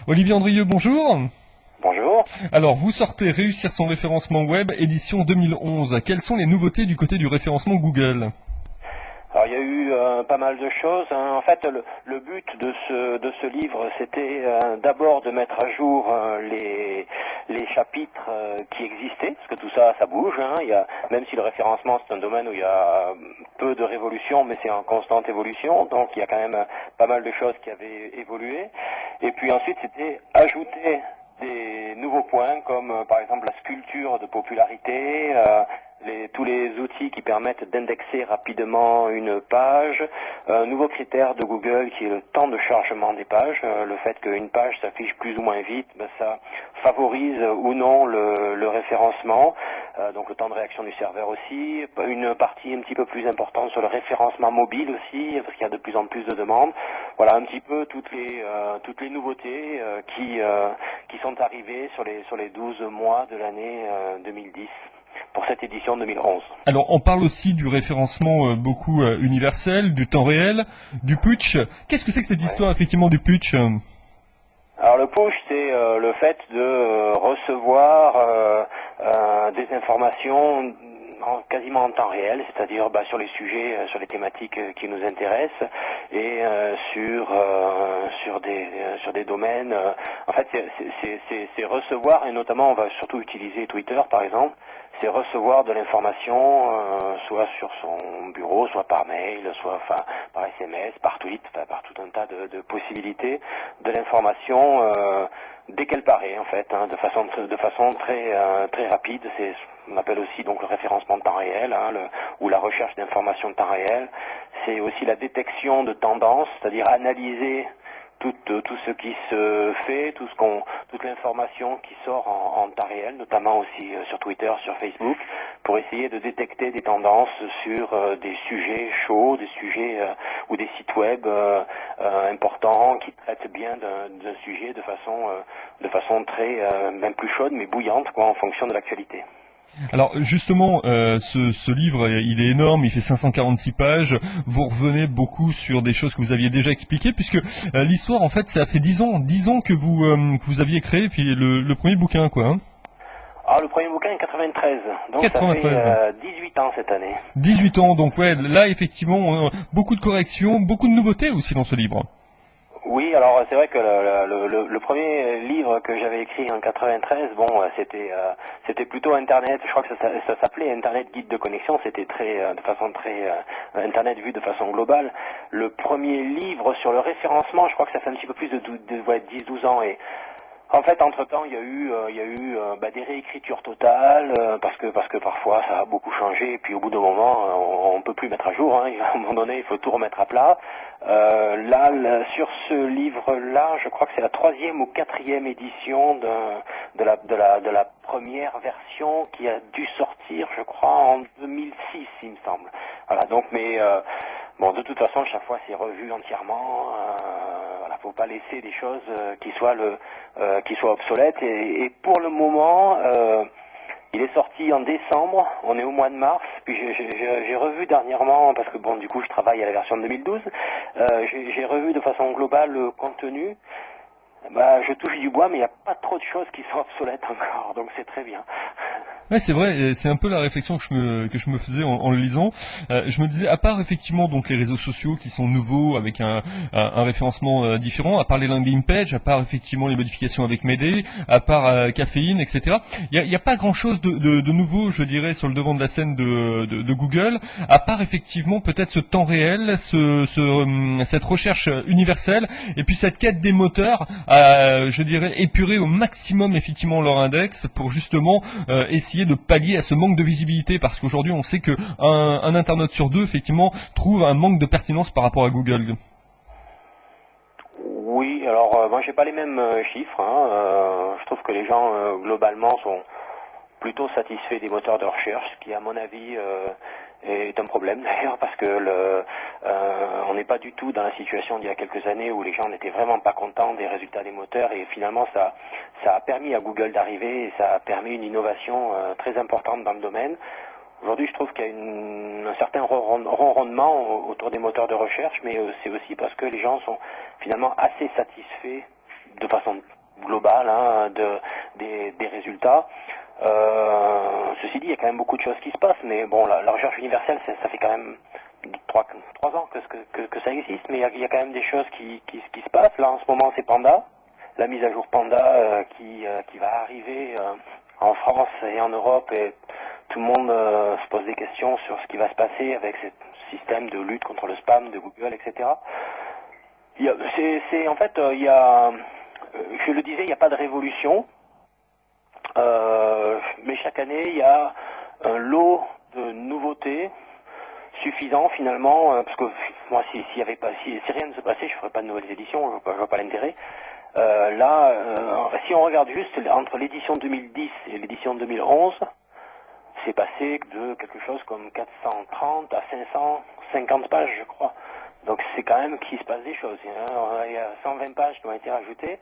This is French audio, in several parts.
Olivier Andrieux, bonjour. Bonjour. Alors, vous sortez Réussir son référencement web, édition 2011. Quelles sont les nouveautés du côté du référencement Google? Alors il y a eu pas mal de choses, hein. En fait, le but de ce livre, c'était d'abord de mettre à jour les chapitres qui existaient, parce que tout ça, ça bouge, hein. Même si le référencement, c'est un domaine où il y a peu de révolution, mais c'est en constante évolution, donc il y a quand même pas mal de choses qui avaient évolué. Et puis ensuite, c'était ajouter des nouveaux points comme par exemple la sculpture de popularité, tous les outils qui permettent d'indexer rapidement une page, un nouveau critère de Google qui est le temps de chargement des pages, le fait qu'une page s'affiche plus ou moins vite, ça favorise ou non le référencement, donc le temps de réaction du serveur aussi, une partie un petit peu plus importante sur le référencement mobile aussi, parce qu'il y a de plus en plus de demandes. Voilà un petit peu toutes les nouveautés qui sont arrivées sur les 12 mois de l'année 2010 pour cette édition 2011. Alors, on parle aussi du référencement beaucoup universel, du temps réel, du putsch. Qu'est-ce que c'est que cette Ouais. histoire, effectivement, du putsch? Alors le push, c'est le fait de recevoir des informations quasiment en temps réel, c'est-à-dire sur les sujets, sur les thématiques qui nous intéressent et sur des domaines. En fait, c'est recevoir, et notamment on va surtout utiliser Twitter par exemple. C'est recevoir de l'information, soit sur son bureau, soit par mail, soit par SMS, par tweet, par tout un tas de possibilités, de l'information dès qu'elle paraît en fait, hein, de façon très rapide. C'est ce qu'on appelle aussi donc le référencement de temps réel, hein, ou la recherche d'informations de temps réel. C'est aussi la détection de tendances, c'est-à-dire analyser tout ce qui se fait, toute l'information qui sort en temps réel, notamment aussi sur Twitter, sur Facebook, pour essayer de détecter des tendances sur des sujets chauds, des sujets ou des sites web importants qui traitent bien d'un sujet de façon très même plus chaude mais bouillante quoi en fonction de l'actualité. Alors, justement, ce livre, il est énorme, il fait 546 pages. Vous revenez beaucoup sur des choses que vous aviez déjà expliquées, puisque l'histoire, en fait, ça fait 10 ans que vous aviez créé, puis le premier bouquin, quoi. Hein. Alors le premier bouquin est 93, donc ça fait 93. 18 ans cette année. 18 ans, donc ouais, là, effectivement, beaucoup de corrections, beaucoup de nouveautés aussi dans ce livre. Oui, alors c'est vrai que le premier livre que j'avais écrit en 93, bon, c'était plutôt Internet. Je crois que ça s'appelait Internet Guide de connexion. C'était de façon très Internet vu de façon globale. Le premier livre sur le référencement, je crois que ça fait un petit peu plus de ouais, 10-12 ans et en fait, entre-temps, il y a eu des réécritures totales parce que parfois ça a beaucoup changé et puis au bout d'un moment, on peut plus mettre à jour. Hein, à un moment donné, il faut tout remettre à plat. Sur ce livre-là, je crois que c'est la troisième ou quatrième édition de la première version qui a dû sortir, je crois, en 2006, il me semble. Voilà. Donc, bon, de toute façon, chaque fois, c'est revu entièrement. Voilà, faut pas laisser des choses qui soient obsolètes. Et pour le moment, il est sorti en décembre. On est au mois de mars. Puis j'ai revu dernièrement, parce que bon, du coup, je travaille à la version de 2012. J'ai revu de façon globale le contenu. Je touche du bois, mais il n'y a pas trop de choses qui sont obsolètes encore, donc c'est très bien. Ouais, c'est vrai, et c'est un peu la réflexion que je me faisais en le lisant. Je me disais, à part effectivement donc les réseaux sociaux qui sont nouveaux avec un référencement différent, à part les landing pages, à part effectivement les modifications avec Mayday, à part Caféine, etc. Il y a pas grand-chose de nouveau, je dirais, sur le devant de la scène de Google, à part effectivement peut-être ce temps réel, cette recherche universelle, et puis cette quête des moteurs, je dirais, épurer au maximum effectivement leur index pour justement essayer de pallier à ce manque de visibilité, parce qu'aujourd'hui on sait que un internaute sur deux effectivement trouve un manque de pertinence par rapport à Google. Oui, alors moi j'ai pas les mêmes chiffres, hein. Je trouve que les gens globalement sont plutôt satisfaits des moteurs de recherche, ce qui à mon avis est un problème d'ailleurs parce que on n'est pas du tout dans la situation d'il y a quelques années où les gens n'étaient vraiment pas contents des résultats des moteurs et finalement ça a permis à Google d'arriver et ça a permis une innovation très importante dans le domaine. Aujourd'hui, je trouve qu'il y a un certain ronronnement autour des moteurs de recherche, mais c'est aussi parce que les gens sont finalement assez satisfaits de façon globale des résultats. Ceci dit, il y a quand même beaucoup de choses qui se passent, mais bon, la recherche universelle, ça fait quand même trois ans que ça existe, mais il y a quand même des choses qui se passent. Là, en ce moment, c'est Panda, la mise à jour Panda qui va arriver en France et en Europe, et tout le monde se pose des questions sur ce qui va se passer avec ce système de lutte contre le spam de Google, etc. En fait, je le disais, il n'y a pas de révolution. Mais chaque année, il y a un lot de nouveautés suffisant finalement, parce que moi, si rien ne se passait, je ferais pas de nouvelles éditions, je vois pas l'intérêt. Si on regarde juste entre l'édition 2010 et l'édition 2011, c'est passé de quelque chose comme 430 à 550 pages, je crois. Donc c'est quand même qu'il se passe des choses. Il y a 120 pages qui ont été rajoutées,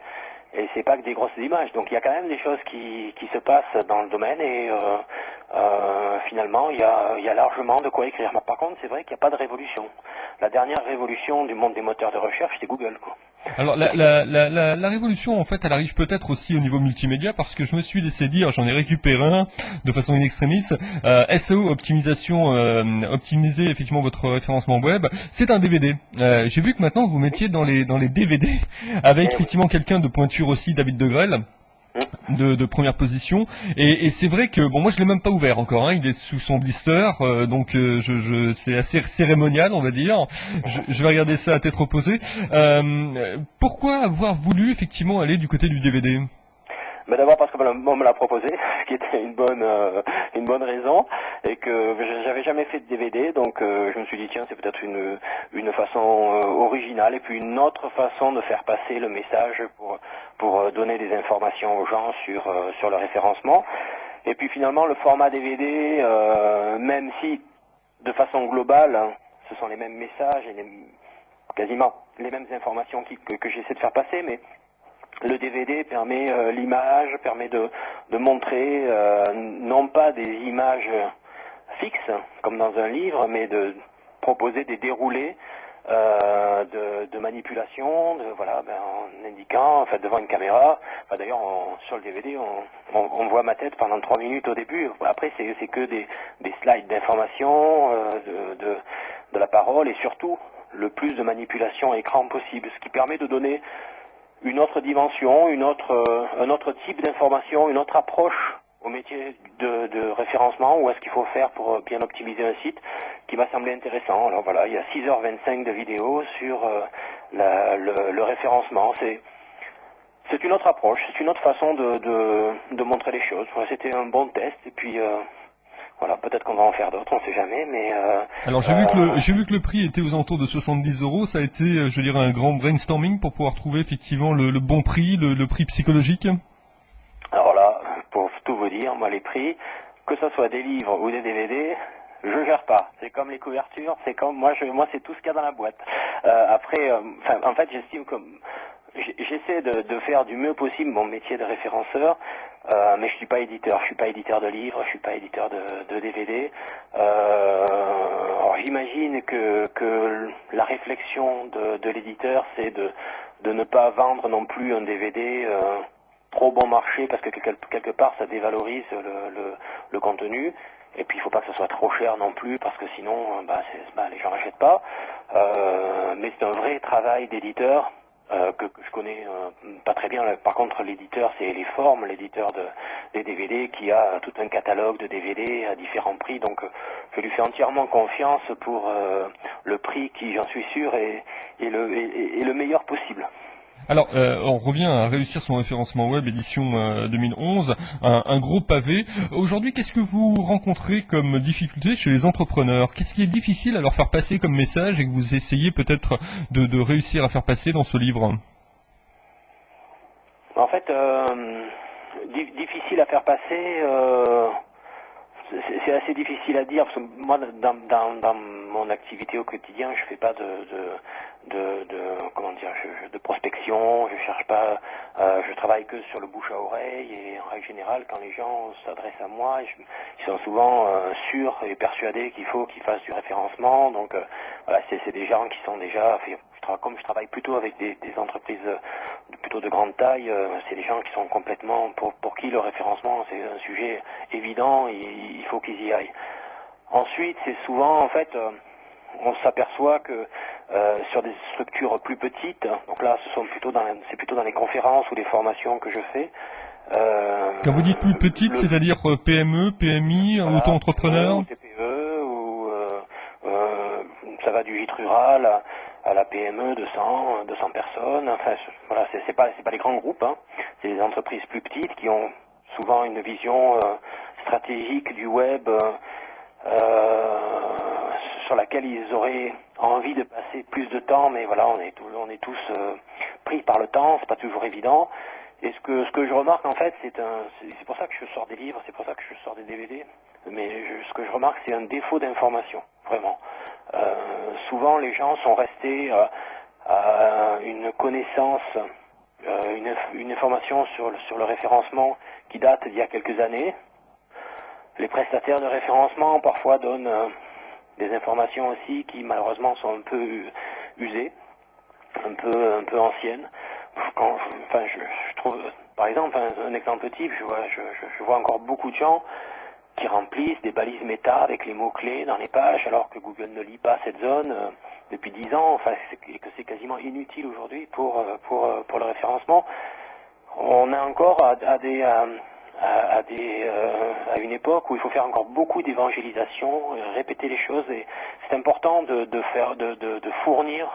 et c'est pas que des grosses images. Donc il y a quand même des choses qui se passent dans le domaine, et finalement il y a largement de quoi écrire. Mais par contre, c'est vrai qu'il n'y a pas de révolution. La dernière révolution du monde des moteurs de recherche, c'est Google, quoi. Alors la révolution, en fait, elle arrive peut-être aussi au niveau multimédia, parce que je me suis laissé dire, j'en ai récupéré un de façon in extremis, SEO optimisation, optimiser effectivement votre référencement web, c'est un DVD. J'ai vu que maintenant vous mettiez dans les DVD avec effectivement quelqu'un de pointure aussi, David Degrelle. De première position, et c'est vrai que bon, moi je l'ai même pas ouvert encore, hein, il est sous son blister, donc c'est assez cérémonial, on va dire. Je vais regarder ça à tête reposée. Pourquoi avoir voulu effectivement aller du côté du DVD? Mais d'abord parce que on me l'a proposé, ce qui était une bonne raison, et que j'avais jamais fait de DVD, donc je me suis dit tiens, c'est peut-être une façon originale, et puis une autre façon de faire passer le message pour donner des informations aux gens sur le référencement. Et puis finalement, le format DVD, même si de façon globale, hein, ce sont les mêmes messages et quasiment les mêmes informations que j'essaie de faire passer, mais le DVD permet l'image, permet de montrer non pas des images fixes comme dans un livre, mais de proposer des déroulés de manipulation, en indiquant, enfin devant une caméra. Enfin, d'ailleurs, sur le DVD, on voit ma tête pendant 3 minutes au début. Après, c'est que des slides d'information, de la parole, et surtout le plus de manipulation à écran possible, ce qui permet de donner une autre dimension, un autre type d'information, une autre approche au métier de référencement, ou est-ce qu'il faut faire pour bien optimiser un site, qui m'a semblé intéressant. Alors voilà, il y a 6h25 de vidéos sur le référencement. C'est une autre approche, c'est une autre façon de montrer les choses. Voilà, c'était un bon test, et puis voilà, peut-être qu'on va en faire d'autres, on sait jamais, mais alors j'ai vu que le prix était aux alentours de 70 €. Ça a été, je dirais, un grand brainstorming pour pouvoir trouver effectivement le bon prix, le prix psychologique. Alors là, pour tout vous dire, moi les prix, que ce soit des livres ou des DVD, je gère pas. C'est comme les couvertures, c'est comme moi c'est tout ce qu'il y a dans la boîte. Après, en fait, j'estime que j'essaie de faire du mieux possible mon métier de référenceur, mais je suis pas éditeur. Je suis pas éditeur de livres, je suis pas éditeur de DVD. Alors j'imagine que la réflexion de l'éditeur, c'est de ne pas vendre non plus un DVD trop bon marché, parce que quelque part ça dévalorise le contenu. Et puis il faut pas que ce soit trop cher non plus, parce que sinon les gens n'achètent pas. Mais c'est un vrai travail d'éditeur que je connais pas très bien. Par contre, l'éditeur, c'est les formes, l'éditeur des DVD, qui a tout un catalogue de DVD à différents prix. Donc je lui fais entièrement confiance pour le prix qui, j'en suis sûr, est le meilleur possible. Alors, on revient à réussir son référencement web édition 2011, un gros pavé. Aujourd'hui, qu'est-ce que vous rencontrez comme difficulté chez les entrepreneurs? Qu'est-ce qui est difficile à leur faire passer comme message et que vous essayez peut-être de réussir à faire passer dans ce livre? En fait, difficile à faire passer, c'est assez difficile à dire, parce que moi, dans mon activité au quotidien, je fais pas de prospection, je cherche pas, je travaille que sur le bouche à oreille, et en règle générale, quand les gens s'adressent à moi, ils sont souvent sûrs et persuadés qu'il faut qu'ils fassent du référencement. Donc voilà, c'est des gens qui sont déjà, comme je travaille plutôt avec des entreprises plutôt de grande taille, c'est des gens qui sont complètement, pour qui le référencement c'est un sujet évident, il faut qu'ils y aillent. Ensuite, c'est souvent, en fait, on s'aperçoit que sur des structures plus petites, donc là, c'est plutôt dans les conférences ou les formations que je fais. Quand vous dites plus petite, c'est-à-dire PME, PMI, voilà, auto-entrepreneur? ou TPE, ou ça va du gîte rural à la PME de 200 personnes. Enfin, voilà, c'est pas les grands groupes, hein. C'est des entreprises plus petites qui ont souvent une vision stratégique du web. Sur laquelle ils auraient envie de passer plus de temps, mais voilà, on est tous pris par le temps, c'est pas toujours évident. Et ce que je remarque en fait, c'est pour ça que je sors des livres, c'est pour ça que je sors des DVD, mais ce que je remarque, c'est un défaut d'information, vraiment. Souvent, les gens sont restés à une connaissance, une information sur le référencement qui date d'il y a quelques années. Les prestataires de référencement parfois donnent des informations aussi qui malheureusement sont un peu usées, un peu anciennes. Je trouve, par exemple, un exemple type, je vois encore beaucoup de gens qui remplissent des balises méta avec les mots-clés dans les pages alors que Google ne lit pas cette zone depuis 10 ans, enfin, et que c'est quasiment inutile aujourd'hui pour le référencement. On est encore à une époque où il faut faire encore beaucoup d'évangélisation, répéter les choses, et c'est important de fournir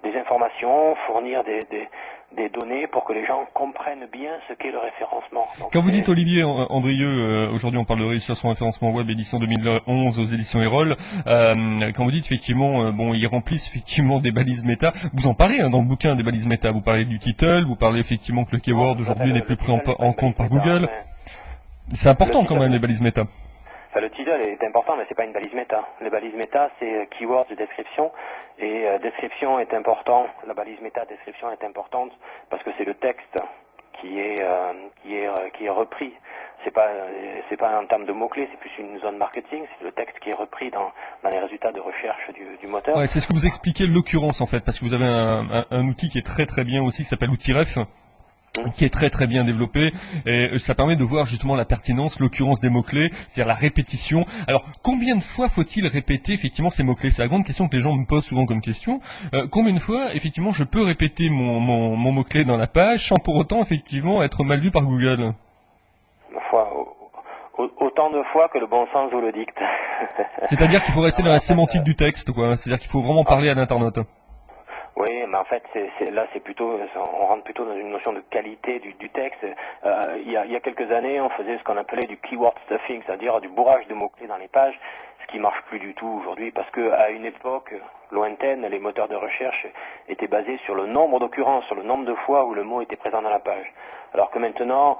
des informations, fournir des données pour que les gens comprennent bien ce qu'est le référencement. Donc, Quand vous dites Olivier Andrieux, aujourd'hui on parle de réussir son référencement web édition 2011 aux éditions Erol, quand vous dites effectivement, bon, ils remplissent effectivement des balises méta, vous en parlez dans le bouquin des balises méta, vous parlez du title, vous parlez effectivement que le keyword aujourd'hui n'est plus pris en compte par Google. C'est important quand même les balises méta. Enfin, le title est important, mais c'est pas une balise méta. Les balises méta, c'est keywords de description, et description est important. La balise méta description est importante parce que c'est le texte qui est repris. C'est pas en termes de mots-clés, c'est plus une zone marketing, c'est le texte qui est repris dans les résultats de recherche du moteur. Ouais, c'est ce que vous expliquez l'occurrence en fait, parce que vous avez un outil qui est très très bien aussi, qui s'appelle Outiref, qui est très très bien développé, et ça permet de voir justement la pertinence, l'occurrence des mots-clés, c'est-à-dire la répétition. Alors, combien de fois faut-il répéter effectivement ces mots-clés? C'est la grande question que les gens me posent souvent comme question. Combien de fois, effectivement, je peux répéter mon mot-clé dans la page sans pour autant, effectivement, être mal vu par Google? Autant de fois que le bon sens vous le dicte. C'est-à-dire qu'il faut rester dans la sémantique du texte, quoi. C'est-à-dire qu'il faut vraiment parler à l'internaute. Oui, mais en fait, on rentre plutôt dans une notion de qualité du texte. Il y a quelques années, on faisait ce qu'on appelait du keyword stuffing, c'est-à-dire du bourrage de mots-clés dans les pages, ce qui marche plus du tout aujourd'hui, parce que à une époque lointaine, les moteurs de recherche étaient basés sur le nombre d'occurrences, sur le nombre de fois où le mot était présent dans la page. Alors que maintenant,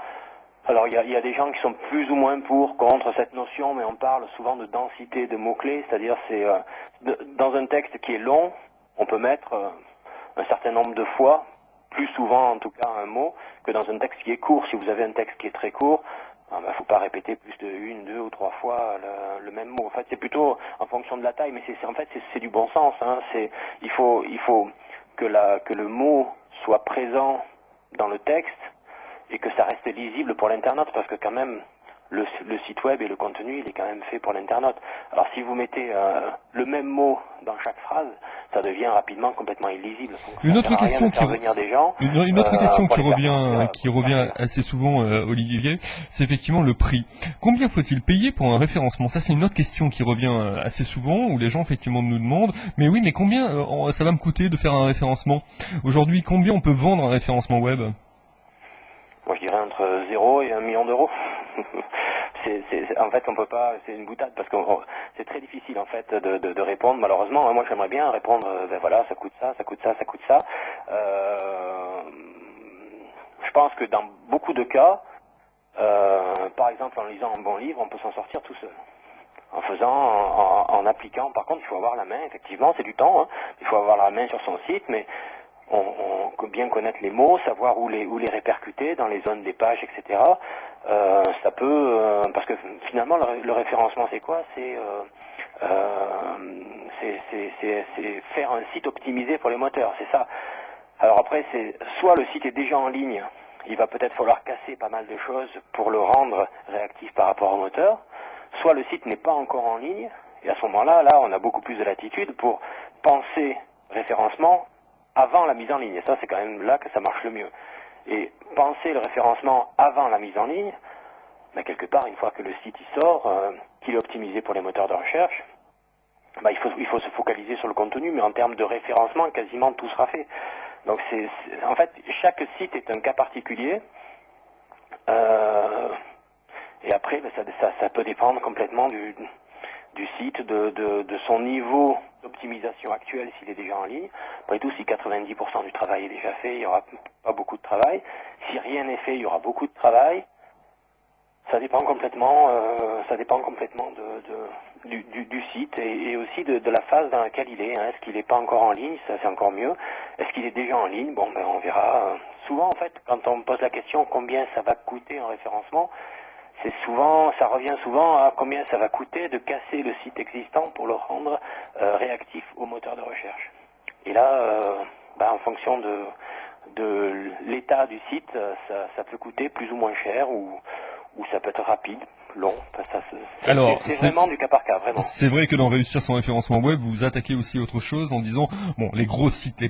il y a des gens qui sont plus ou moins contre cette notion, mais on parle souvent de densité de mots-clés, c'est-à-dire dans un texte qui est long, on peut mettre un certain nombre de fois, plus souvent en tout cas un mot, que dans un texte qui est court. Si vous avez un texte qui est très court, faut pas répéter plus de 1, 2 ou 3 fois le même mot. En fait, c'est plutôt en fonction de la taille, mais c'est du bon sens, hein. Il faut que le mot soit présent dans le texte et que ça reste lisible pour l'internaute, parce que quand même le site web et le contenu, il est quand même fait pour l'internaute. Alors si vous mettez le même mot dans chaque phrase, ça devient rapidement complètement illisible. Donc, une autre question qui revient faire assez souvent, Olivier, c'est effectivement le prix. Combien faut-il payer pour un référencement? Ça, c'est une autre question qui revient assez souvent, où les gens effectivement nous demandent, mais oui, mais combien ça va me coûter de faire un référencement? Aujourd'hui, combien on peut vendre un référencement web? Moi, je dirais entre 0 et 1 million d'euros. En fait, on peut pas, c'est une boutade, parce que c'est très difficile en fait de répondre. Malheureusement, moi j'aimerais bien répondre, voilà, ça coûte ça, ça coûte ça, ça coûte ça. Je pense que dans beaucoup de cas, par exemple en lisant un bon livre, on peut s'en sortir tout seul. En appliquant. Par contre, il faut avoir la main, effectivement, c'est du temps, hein. Il faut avoir la main sur son site, mais bien connaître les mots, savoir où les répercuter dans les zones des pages, etc. Ça peut, parce que finalement le référencement c'est quoi? C'est faire un site optimisé pour les moteurs, c'est ça. Alors après, c'est soit le site est déjà en ligne, il va peut-être falloir casser pas mal de choses pour le rendre réactif par rapport au moteur, soit le site n'est pas encore en ligne, et à ce moment-là, on a beaucoup plus de latitude pour penser référencement avant la mise en ligne. Et ça, c'est quand même là que ça marche le mieux. Et penser le référencement avant la mise en ligne, ben, quelque part, une fois que le site il sort, qu'il est optimisé pour les moteurs de recherche, ben, il faut se focaliser sur le contenu, mais en termes de référencement, quasiment tout sera fait. Donc en fait, chaque site est un cas particulier. Et après, ben, ça peut dépendre complètement du site, de son niveau d'optimisation actuel s'il est déjà en ligne. Après tout, si 90% du travail est déjà fait, il n'y aura pas beaucoup de travail. Si rien n'est fait, il y aura beaucoup de travail. Ça dépend complètement du site et aussi de la phase dans laquelle il est. Hein. Est-ce qu'il n'est pas encore en ligne? Ça, c'est encore mieux. Est-ce qu'il est déjà en ligne? Bon, ben, on verra. Souvent, en fait, quand on me pose la question combien ça va coûter en référencement, ça revient souvent à combien ça va coûter de casser le site existant pour le rendre réactif au moteur de recherche. Et là, en fonction de l'état du site, ça peut coûter plus ou moins cher ou ça peut être rapide, long. Enfin, Alors, c'est vraiment du cas par cas, vraiment. C'est vrai que dans Réussir son référencement web, vous vous attaquez aussi à autre chose en disant, bon, les gros sites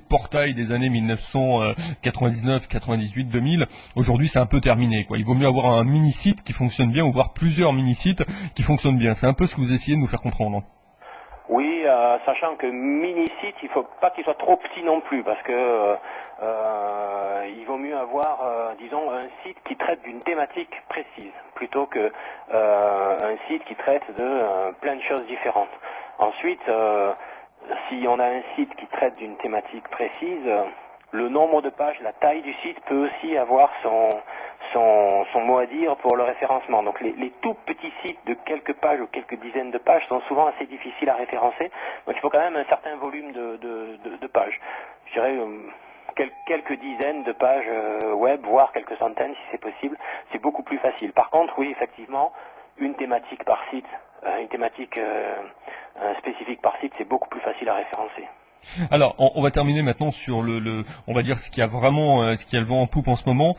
portail des années 1999, 98, 2000, aujourd'hui c'est un peu terminé, quoi. Il vaut mieux avoir un mini-site qui fonctionne bien ou voir plusieurs mini-sites qui fonctionnent bien. C'est un peu ce que vous essayez de nous faire comprendre. Oui, sachant que mini-site, il faut pas qu'il soit trop petit non plus, parce que il vaut mieux avoir, disons, un site qui traite d'une thématique précise, plutôt que un site qui traite de plein de choses différentes. Ensuite, si on a un site qui traite d'une thématique précise, le nombre de pages, la taille du site peut aussi avoir son mot à dire pour le référencement. Donc les tout petits sites de quelques pages ou quelques dizaines de pages sont souvent assez difficiles à référencer. Donc il faut quand même un certain volume de pages. Je dirais quelques dizaines de pages web, voire quelques centaines si c'est possible. C'est beaucoup plus facile. Par contre, oui, effectivement, une thématique par site, une thématique spécifique par site, c'est beaucoup plus facile à référencer. Alors, on va terminer maintenant sur on va dire ce qui a vraiment, ce qui a le vent en poupe en ce moment,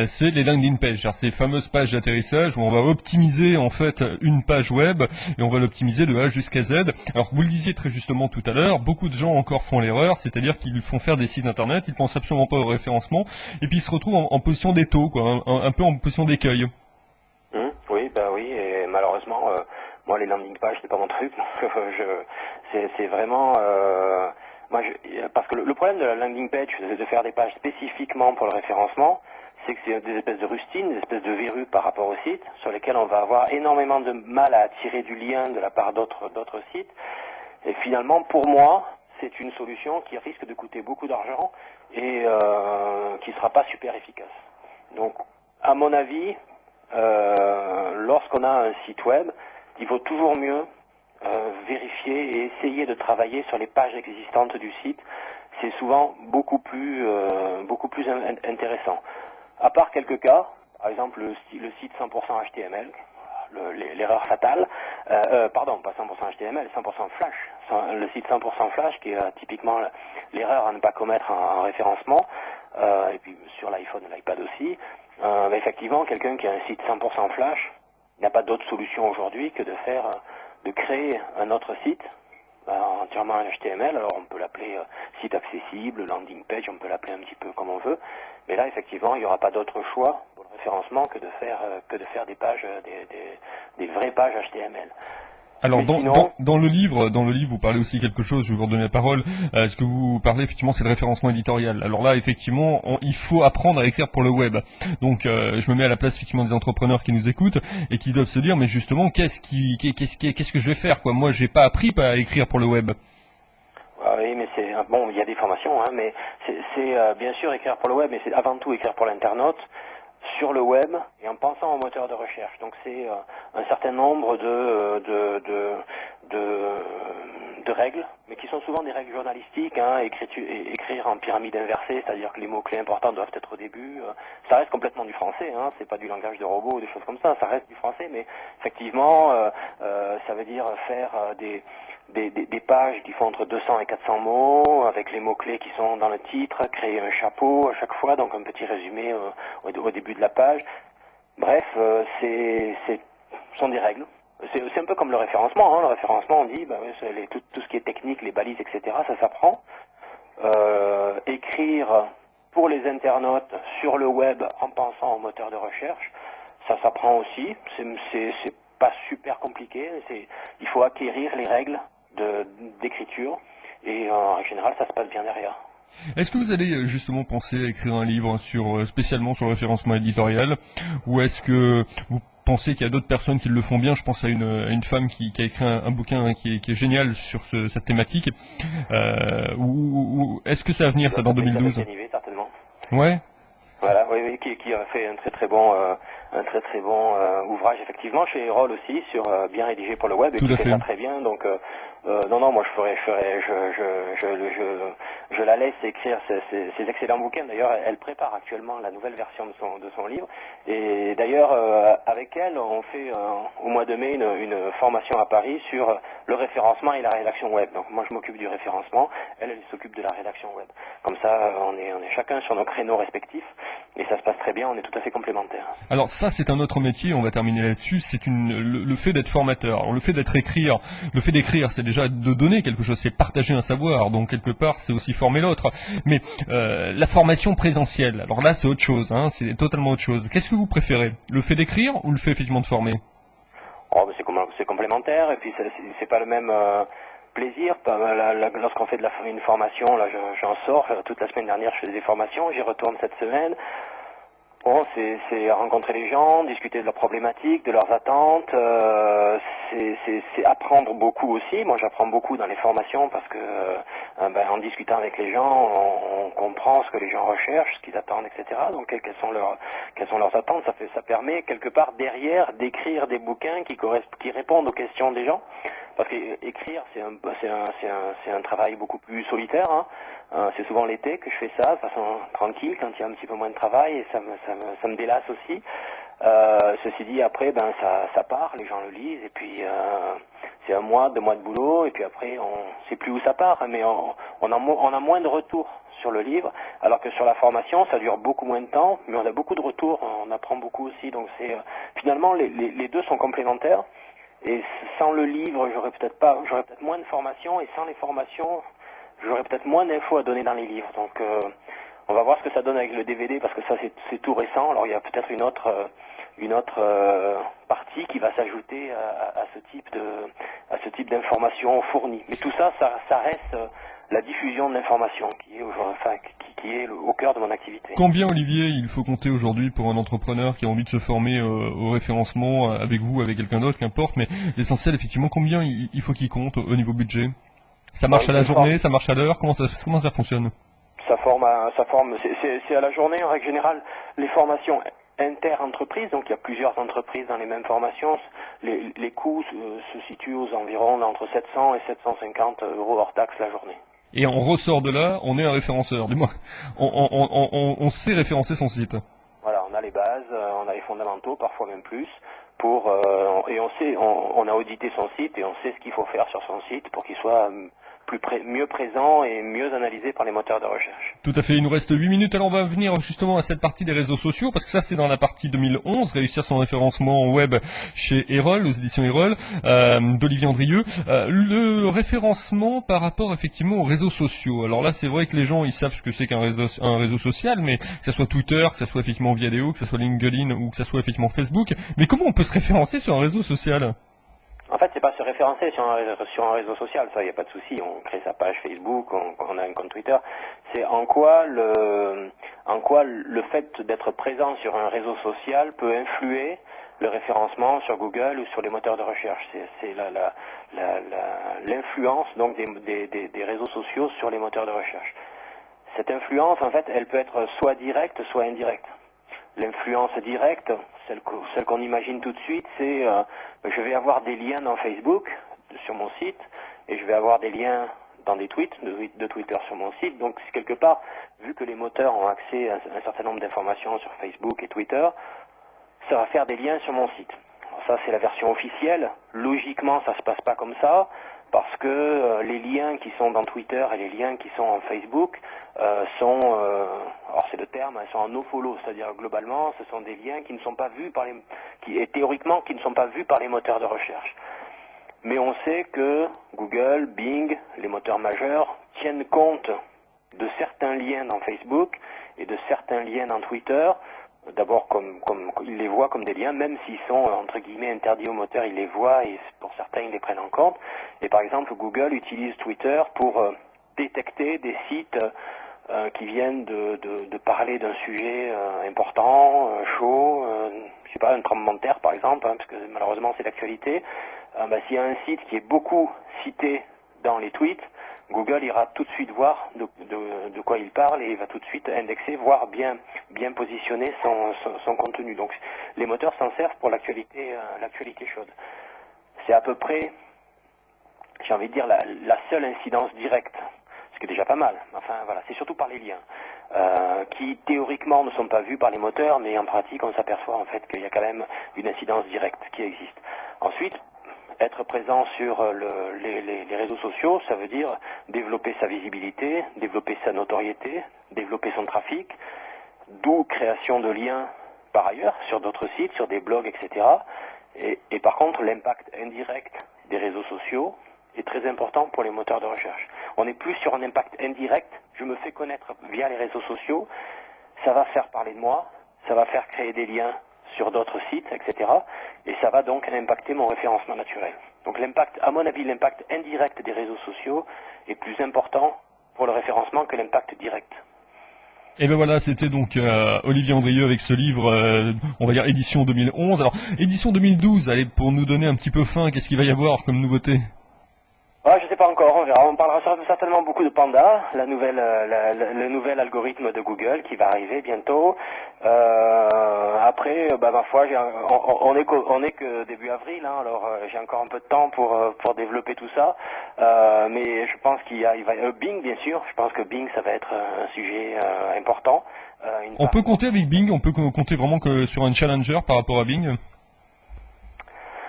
c'est les landing pages, c'est-à-dire ces fameuses pages d'atterrissage où on va optimiser en fait une page web et on va l'optimiser de A jusqu'à Z. Alors, vous le disiez très justement tout à l'heure, beaucoup de gens encore font l'erreur, c'est-à-dire qu'ils font faire des sites internet, ils pensent absolument pas au référencement et puis ils se retrouvent en position d'étau, quoi, un peu en position d'écueil. Oui, oui, et malheureusement, moi les landing pages c'est pas mon truc, donc c'est vraiment parce que le problème de la landing page, c'est de faire des pages spécifiquement pour le référencement, c'est que c'est des espèces de rustines, des espèces de verrues par rapport au site, sur lesquelles on va avoir énormément de mal à attirer du lien de la part d'autres sites. Et finalement, pour moi, c'est une solution qui risque de coûter beaucoup d'argent et qui sera pas super efficace. Donc, à mon avis, lorsqu'on a un site web, il vaut toujours mieux vérifier et essayer de travailler sur les pages existantes du site. C'est souvent beaucoup plus intéressant. À part quelques cas, par exemple le site 100% HTML, l'erreur fatale, pardon, pas 100% HTML, 100% Flash, le site 100% Flash qui est typiquement l'erreur à ne pas commettre en référencement, et puis sur l'iPhone et l'iPad aussi. Effectivement, quelqu'un qui a un site 100% Flash n'a pas d'autre solution aujourd'hui que de créer un autre site entièrement en HTML. Alors on peut l'appeler site accessible, landing page, on peut l'appeler un petit peu comme on veut. Mais là, effectivement, il n'y aura pas d'autre choix pour le référencement que de faire des pages, des vraies pages HTML. Alors dans le livre, vous parlez aussi quelque chose. Je vais vous redonner la parole. Ce que vous parlez effectivement, c'est le référencement éditorial. Alors là, effectivement, il faut apprendre à écrire pour le web. Donc, je me mets à la place effectivement des entrepreneurs qui nous écoutent et qui doivent se dire, mais justement, qu'est-ce que je vais faire, quoi? Moi, j'ai pas appris à écrire pour le web. Oui, mais c'est bon. Il y a des formations, hein, mais c'est bien sûr écrire pour le web, mais c'est avant tout écrire pour l'internaute, sur le web et en pensant au moteur de recherche. Donc c'est un certain nombre de de règles, mais qui sont souvent des règles journalistiques, écrire en pyramide inversée, c'est-à-dire que les mots-clés importants doivent être au début. Ça reste complètement du français, c'est pas du langage de robot ou des choses comme ça reste du français, mais effectivement, ça veut dire faire des pages qui font entre 200 et 400 mots, avec les mots-clés qui sont dans le titre, créer un chapeau à chaque fois, donc un petit résumé au début de la page. Bref, ce sont des règles. C'est un peu comme le référencement. Le référencement, on dit, tout ce qui est technique, les balises, etc., ça s'apprend. Écrire pour les internautes sur le web en pensant au moteur de recherche, ça s'apprend aussi. C'est pas super compliqué. Il faut acquérir les règles d'écriture et en général, ça se passe bien derrière. Est-ce que vous allez justement penser à écrire un livre spécialement sur le référencement éditorial, ou est-ce que vous pensez qu'il y a d'autres personnes qui le font bien? Je pense à une femme qui a écrit un bouquin qui est génial sur cette thématique. Ou est-ce que ça va venir ça dans 2012? Certainement. Ouais. Voilà, oui, qui a fait un très bon ouvrage effectivement chez Erol aussi sur bien rédigé pour le web et qui fait ça très bien. Donc non, moi je la laisse écrire ces excellents bouquins. D'ailleurs, elle prépare actuellement la nouvelle version de son livre. Et d'ailleurs, avec elle, on fait au mois de mai une formation à Paris sur le référencement et la rédaction web. Donc moi, je m'occupe du référencement, elle s'occupe de la rédaction web. Comme ça, on est chacun sur nos créneaux respectifs et ça se passe très bien. On est tout à fait complémentaires. Alors ça, c'est un autre métier. On va terminer là-dessus. C'est le fait d'être formateur. Alors, le fait d'écrire, c'est déjà de donner quelque chose, c'est partager un savoir. Donc quelque part, c'est aussi former l'autre. Mais la formation présentielle, alors là, c'est autre chose. C'est totalement autre chose. Qu'est-ce que vous préférez, le fait d'écrire ou le fait effectivement de former? C'est complémentaire et puis c'est pas le même plaisir. Lorsqu'on fait une formation, là, j'en sors. Toute la semaine dernière, je faisais des formations. J'y retourne cette semaine. Bon, c'est rencontrer les gens, discuter de leurs problématiques, de leurs attentes. C'est apprendre beaucoup aussi. Moi, j'apprends beaucoup dans les formations parce que en discutant avec les gens, on comprend ce que les gens recherchent, ce qu'ils attendent, etc. Donc, quelles sont leurs attentes. Ça permet quelque part derrière d'écrire des bouquins qui répondent aux questions des gens. Parce qu'écrire, c'est un travail beaucoup plus solitaire. C'est souvent l'été que je fais ça, de façon tranquille, quand il y a un petit peu moins de travail, et ça me délasse aussi. Ceci dit, après, ça part, les gens le lisent, et puis c'est 1 mois, 2 mois de boulot, et puis après, on sait plus où ça part, mais on a moins de retours sur le livre, alors que sur la formation, ça dure beaucoup moins de temps, mais on a beaucoup de retours, on apprend beaucoup aussi. Donc finalement, les deux sont complémentaires. Et sans le livre, j'aurais peut-être moins de formations, et sans les formations, j'aurais peut-être moins d'infos à donner dans les livres. Donc on va voir ce que ça donne avec le DVD, parce que ça c'est tout récent. Alors il y a peut-être une autre partie qui va s'ajouter à ce type d'informations fournies. Mais tout ça reste la diffusion de l'information qui est au cœur de mon activité. Combien, Olivier, il faut compter aujourd'hui pour un entrepreneur qui a envie de se former au référencement avec vous, avec quelqu'un d'autre, qu'importe, mais l'essentiel, effectivement, combien il faut qu'il compte au niveau budget? Ça marche à la journée, ça marche à l'heure, comment ça fonctionne? Ça forme, c'est à la journée en règle générale. Les formations inter-entreprises, donc il y a plusieurs entreprises dans les mêmes formations, les coûts se situent aux environs entre 700 et 750 euros hors taxe la journée. Et on ressort de là, on est un référenceur. Du moins, on sait référencer son site. Voilà, on a les bases, on a les fondamentaux, parfois même plus, et on a audité son site et on sait ce qu'il faut faire sur son site pour qu'il soit mieux présent et mieux analysé par les moteurs de recherche. Tout à fait, il nous reste 8 minutes, alors on va venir justement à cette partie des réseaux sociaux, parce que ça c'est dans la partie 2011, réussir son référencement web chez Erol, aux éditions Erol, d'Olivier Andrieux. Le référencement par rapport effectivement aux réseaux sociaux. Alors là c'est vrai que les gens ils savent ce que c'est qu'un réseau social, mais que ce soit Twitter, que ce soit effectivement Viadeo, que ce soit LinkedIn ou que ce soit effectivement Facebook, mais comment on peut se référencer sur un réseau social ? En fait, c'est pas se référencer sur un réseau social, ça, y a pas de souci. On crée sa page Facebook, on a un compte Twitter. C'est en quoi le fait d'être présent sur un réseau social peut influer le référencement sur Google ou sur les moteurs de recherche. C'est l'influence donc des réseaux sociaux sur les moteurs de recherche. Cette influence, en fait, elle peut être soit directe, soit indirecte. L'influence directe, celle qu'on imagine tout de suite, c'est je vais avoir des liens dans Facebook sur mon site et je vais avoir des liens dans des tweets de Twitter sur mon site. Donc quelque part, vu que les moteurs ont accès à un certain nombre d'informations sur Facebook et Twitter, ça va faire des liens sur mon site. Alors ça, c'est la version officielle. Logiquement, ça se passe pas comme ça, parce que les liens qui sont dans Twitter et les liens qui sont en Facebook sont, alors c'est le terme, ils sont en nofollow, c'est-à-dire globalement, ce sont des liens qui ne sont pas vus par et théoriquement, qui ne sont pas vus par les moteurs de recherche. Mais on sait que Google, Bing, les moteurs majeurs, tiennent compte de certains liens dans Facebook et de certains liens dans Twitter. D'abord, comme ils les voient comme des liens, même s'ils sont, entre guillemets, interdits aux moteurs, ils les voient et pour certains, ils les prennent en compte. Et par exemple, Google utilise Twitter pour détecter des sites qui viennent de parler d'un sujet important, chaud, je sais pas, un tremblement de terre par exemple, hein, parce que malheureusement c'est l'actualité. S'il y a un site qui est beaucoup cité dans les tweets, Google ira tout de suite voir de quoi il parle et il va tout de suite indexer, voire bien positionner son contenu. Donc les moteurs s'en servent pour l'actualité chaude. C'est à peu près, j'ai envie de dire, la seule incidence directe, ce qui est déjà pas mal. Enfin voilà, c'est surtout par les liens, qui théoriquement ne sont pas vus par les moteurs, mais en pratique on s'aperçoit en fait qu'il y a quand même une incidence directe qui existe. Ensuite, être présent sur les réseaux sociaux, ça veut dire développer sa visibilité, développer sa notoriété, développer son trafic, d'où création de liens par ailleurs sur d'autres sites, sur des blogs, etc. Et par contre, l'impact indirect des réseaux sociaux est très important pour les moteurs de recherche. On est plus sur un impact indirect, je me fais connaître via les réseaux sociaux, ça va faire parler de moi, ça va faire créer des liens sur d'autres sites, etc. Et ça va donc impacter mon référencement naturel. Donc l'impact, à mon avis, l'impact indirect des réseaux sociaux est plus important pour le référencement que l'impact direct. Et ben voilà, c'était donc Olivier Andrieux avec ce livre, on va dire édition 2011. Alors, édition 2012, allez, pour nous donner un petit peu fin, qu'est-ce qu'il va y avoir comme nouveauté ? Je sais pas encore, on verra. On parlera certainement beaucoup de Panda, le nouvel algorithme de Google qui va arriver bientôt. Après, ma foi, on est que début avril, hein, alors j'ai encore un peu de temps pour développer tout ça. Mais je pense qu'il va Bing, bien sûr. Je pense que Bing, ça va être un sujet important. On peut compter avec Bing, on peut compter vraiment que sur un challenger par rapport à Bing.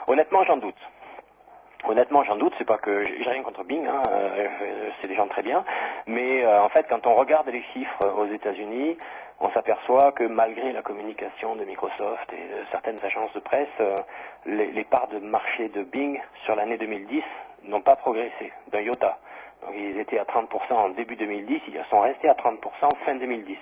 Honnêtement, j'en doute. C'est pas que j'ai rien contre Bing, hein, c'est des gens très bien, mais en fait, quand on regarde les chiffres aux États-Unis, on s'aperçoit que malgré la communication de Microsoft et de certaines agences de presse, les parts de marché de Bing sur l'année 2010 n'ont pas progressé d'un iota. Donc ils étaient à 30% en début 2010, ils sont restés à 30% fin 2010.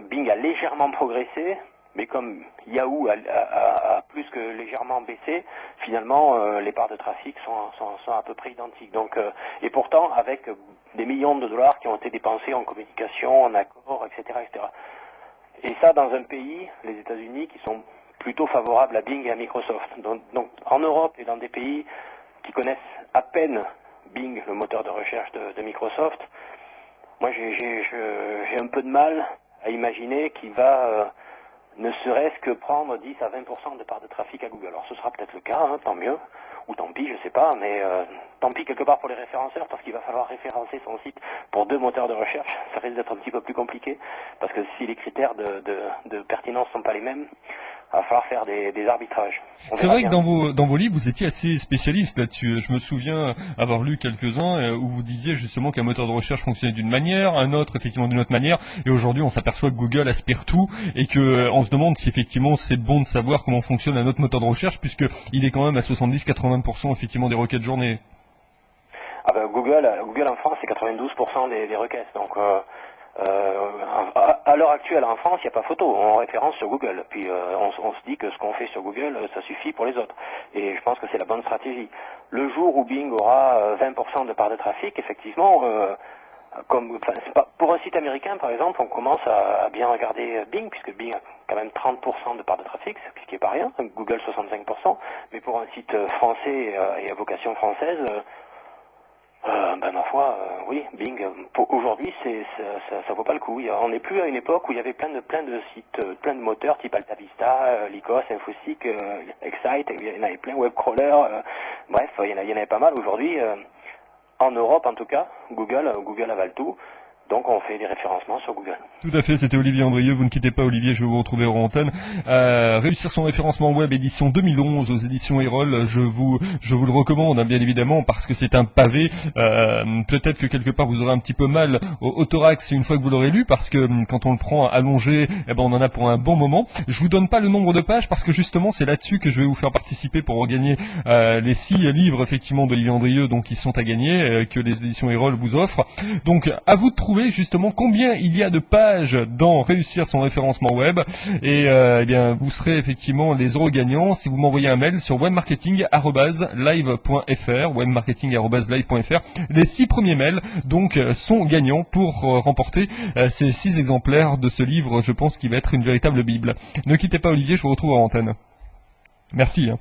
Bing a légèrement progressé, mais comme Yahoo a plus que légèrement baissé, finalement les parts de trafic sont à peu près identiques. Donc, et pourtant avec des millions de dollars qui ont été dépensés en communication, en accords, etc., etc. Et ça dans un pays, les États-Unis, qui sont plutôt favorables à Bing et à Microsoft. Donc en Europe et dans des pays qui connaissent à peine Bing, le moteur de recherche de Microsoft, moi j'ai un peu de mal à imaginer qu'il va ne serait-ce que prendre 10 à 20% de part de trafic à Google. Alors ce sera peut-être le cas, hein, tant mieux, ou tant pis, je sais pas, mais tant pis quelque part pour les référenceurs, parce qu'il va falloir référencer son site pour deux moteurs de recherche, ça risque d'être un petit peu plus compliqué, parce que si les critères de pertinence sont pas les mêmes, il va falloir faire des arbitrages. C'est vrai que dans vos livres, vous étiez assez spécialiste là-dessus. Je me souviens avoir lu quelques-uns où vous disiez justement qu'un moteur de recherche fonctionnait d'une manière, un autre effectivement d'une autre manière, et aujourd'hui on s'aperçoit que Google aspire tout et que on se demande si effectivement c'est bon de savoir comment fonctionne un autre moteur de recherche puisque il est quand même à 70-80% effectivement des requêtes journée. Google en France c'est 92% des requêtes, donc à l'heure actuelle en France, il n'y a pas photo, on référence sur Google. Puis on se dit que ce qu'on fait sur Google, ça suffit pour les autres. Et je pense que c'est la bonne stratégie. Le jour où Bing aura 20% de part de trafic, effectivement, pour un site américain par exemple, on commence à bien regarder Bing, puisque Bing a quand même 30% de part de trafic, ce qui n'est pas rien, Google 65%, mais pour un site français et à vocation française, Ma foi, oui, Bing. Pour aujourd'hui, ça vaut pas le coup. On n'est plus à une époque où il y avait plein de sites, plein de moteurs type AltaVista, Lycos, Infoseek, Excite, il y en avait plein, Webcrawler. Bref, il y en avait pas mal aujourd'hui. En Europe, en tout cas, Google avale tout. Donc on fait des référencements sur Google. Tout à fait, c'était Olivier Andrieux. Vous ne quittez pas Olivier, je vais vous retrouver en antenne. Réussir son référencement web édition 2011 aux éditions Erol, je vous le recommande, hein, bien évidemment, parce que c'est un pavé. Peut-être que quelque part vous aurez un petit peu mal au thorax une fois que vous l'aurez lu, parce que quand on le prend allongé, on en a pour un bon moment. Je vous donne pas le nombre de pages parce que justement c'est là-dessus que je vais vous faire participer pour gagner les 6 livres effectivement d'Olivier Andrieux, donc qui sont à gagner, que les éditions Erol vous offrent. Donc à vous de trouver justement combien il y a de pages dans réussir son référencement web et vous serez effectivement les euros gagnants si vous m'envoyez un mail sur webmarketing@live.fr. Les 6 premiers mails donc sont gagnants pour remporter ces 6 exemplaires de ce livre. Je pense qu'il va être une véritable bible. Ne quittez pas Olivier, je vous retrouve en antenne. Merci.